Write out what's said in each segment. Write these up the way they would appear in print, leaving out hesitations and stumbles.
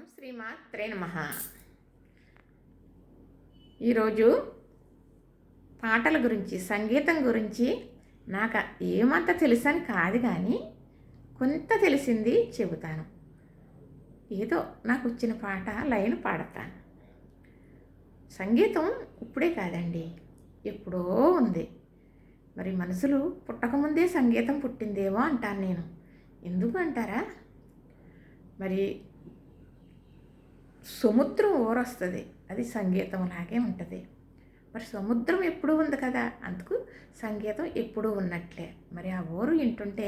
ఓం శ్రీమాత్రే నమః. ఈరోజు పాటల గురించి, సంగీతం గురించి నాకు ఏమంత తెలుసని కాదు, కానీ కొంత తెలిసింది చెబుతాను. ఏదో నాకు వచ్చిన పాట లైన్ పాడతాను. సంగీతం ఇప్పుడే కాదండి, ఎప్పుడో ఉంది. మరి మనుషులు పుట్టకముందే సంగీతం పుట్టిందేమో అంటాను నేను. ఎందుకు అంటారా? మరి సముద్రం ఊరొస్తుంది, అది సంగీతం లాగే ఉంటుంది. మరి సముద్రం ఎప్పుడూ ఉంది కదా, అందుకు సంగీతం ఎప్పుడూ ఉన్నట్లే. మరి ఆ ఊరు వింటుంటే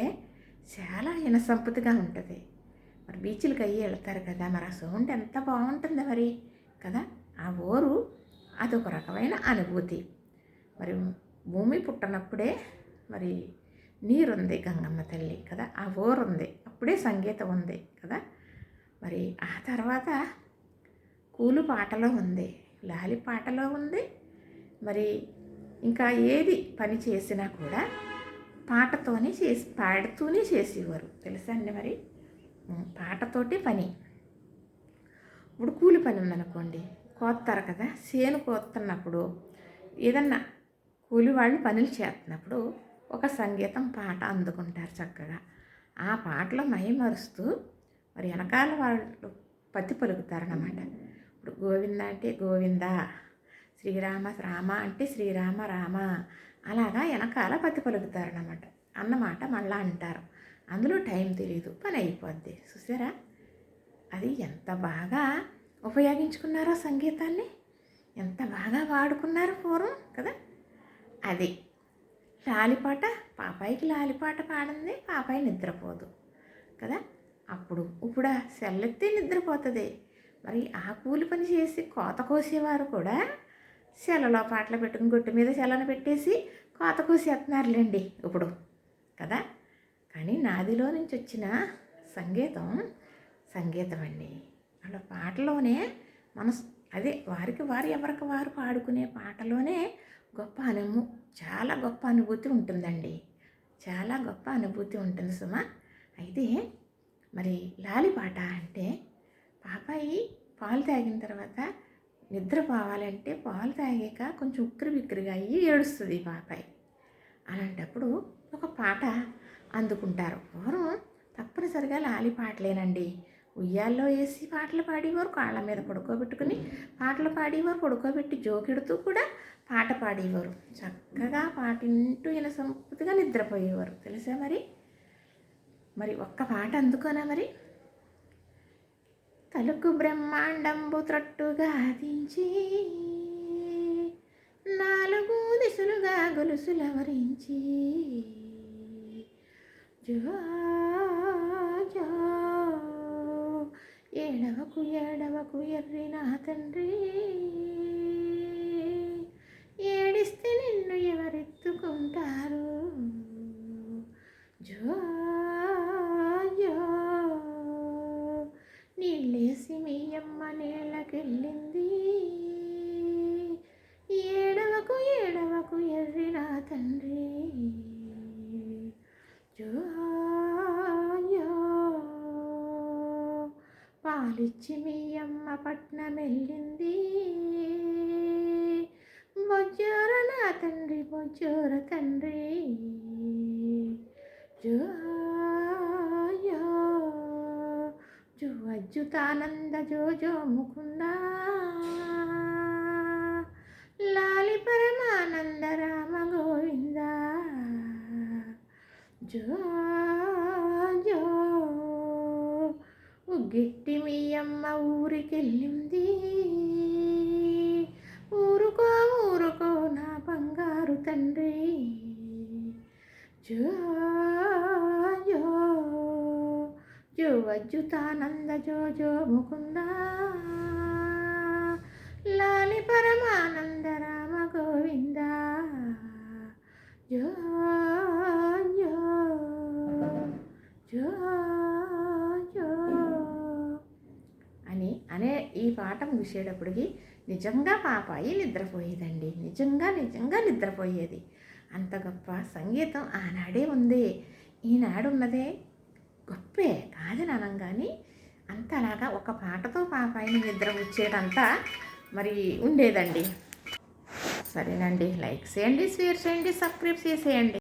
చాలా వినసంపతిగా ఉంటుంది. మరి బీచ్లకి అయ్యి వెళ్తారు కదా, మరి ఆ సౌండ్ ఎంత బాగుంటుంది మరి కదా. ఆ ఊరు అదొక రకమైన అనుభూతి. మరి భూమి పుట్టనప్పుడే మరి నీరుంది, గంగమ్మ తల్లి కదా, ఆ ఊరు ఉంది, అప్పుడే సంగీతం ఉంది కదా. మరి ఆ తర్వాత కూలు పాటలో ఉంది, లాలి పాటలో ఉంది. మరి ఇంకా ఏది పని చేసినా కూడా పాటతోనే పాడుతూనే చేసేవారు, తెలుసా అండి. మరి పాటతోటి పని. ఇప్పుడు కూలి పని ఉందనుకోండి, కోస్తారు కదా, చేను కోస్తున్నప్పుడు ఏదన్నా కూలి వాళ్ళు పనులు చేస్తున్నప్పుడు ఒక సంగీతం పాట అందుకుంటారు చక్కగా. ఆ పాటలో మైమరుస్తూ మరి వెనకాల వాళ్ళు పత్తి పలుకుతారన్నమాట. ఇప్పుడు గోవింద అంటే గోవింద, శ్రీరామ రామ అంటే శ్రీరామ రామ, అలాగా వెనకాల పత్తి అన్నమాట మళ్ళా అంటారు. అందులో టైం తెలియదు, పని అయిపోద్ది. చూసారా, అది ఎంత బాగా ఉపయోగించుకున్నారో సంగీతాన్ని, ఎంత బాగా వాడుకున్నారు పూర్వం కదా. అది లాలిపాట, పాపాయికి లాలిపాట పాడింది, పాపాయి నిద్రపోదు కదా. ఇప్పుడు సెల్లెత్తి నిద్రపోతుంది. మరి ఆ కూలి పని చేసి కోత కోసేవారు కూడా సెలలో పాటలు పెట్టుకుని గొట్టు మీద సెలను పెట్టేసి కోత కోసేస్తున్నారులేండి ఇప్పుడు కదా. కానీ నాదిలో నుంచి వచ్చిన సంగీతం అండి. అలా పాటలోనే అదే వారికి వారు ఎవరికి వారు పాడుకునే పాటలోనే చాలా గొప్ప అనుభూతి ఉంటుందండి. చాలా గొప్ప అనుభూతి ఉంటుంది సుమా. అయితే మరి లాలిపాట అంటే పాపాయి పాలు తాగిన తర్వాత నిద్రపోవాలంటే పాలు తాగాక కొంచెం ఉక్కిరి బిక్కిరిగా అయ్యి ఏడుస్తుంది పాపాయి. అలాంటప్పుడు ఒక పాట అందుకుంటారు. పూర్వం తప్పనిసరిగా లాలి పాటలేనండి. ఉయ్యాల్లో వేసి పాటలు పాడేవారు, కాళ్ళ మీద పడుకోబెట్టుకుని పాటలు పాడేవారు, పడుకోబెట్టి జోకెడుతూ కూడా పాట పాడేవారు. చక్కగా పాటింటూ వినసంపూర్తిగా నిద్రపోయేవారు, తెలుసా. మరి ఒక్క పాట అందుకోనా మరి. తలుకు బ్రహ్మాండంబు త్రట్టుగా దించి, నాలుగు దిశలుగా గొలుసుల వరించి, జో జో ఏడవకు ఏడవకు ఎర్రి నా తండ్రి, ఏడిస్తే నిన్ను ఎవరెత్తుకుంటారు, జో నీళ్ళేసి మీ అమ్మ నేలకెళ్ళింది, ఏడవకు ఏడవకు ఎర్రి నా తండ్రి, జో పాలిచ్చి మీ అమ్మ పట్నం వెళ్ళింది, బొజ్జోర నా తండ్రి బొజ్జోర తండ్రి, జో జో అచ్యుతానంద జో జో ముకుంద, లాలి పరమానంద రామ గోవింద, జో జో ఉగ్గిట్టి మీ అమ్మ ఊరికెళ్ళింది, ఊరుకో ఊరుకో నా బంగారు తండ్రి, జో జో అచ్యుతానంద జో జో ముకుంద, లాలి పరమానంద రామ గోవింద, జో జో జో జో అనే ఈ పాట ముగిసేటప్పటికి నిజంగా పాపాయి నిద్రపోయేదండి. నిజంగా నిద్రపోయేది. అంత గొప్ప సంగీతం ఆనాడే ఉంది, ఈనాడు ఉన్నదే గొప్పే కాదని అనం. కానీ అంతలాగా ఒక పాటతో పైన నిద్ర వచ్చేటంతా మరి ఉండేదండి. సరేనండి, లైక్ చేయండి, షేర్ చేయండి, సబ్స్క్రైబ్ చేసేయండి.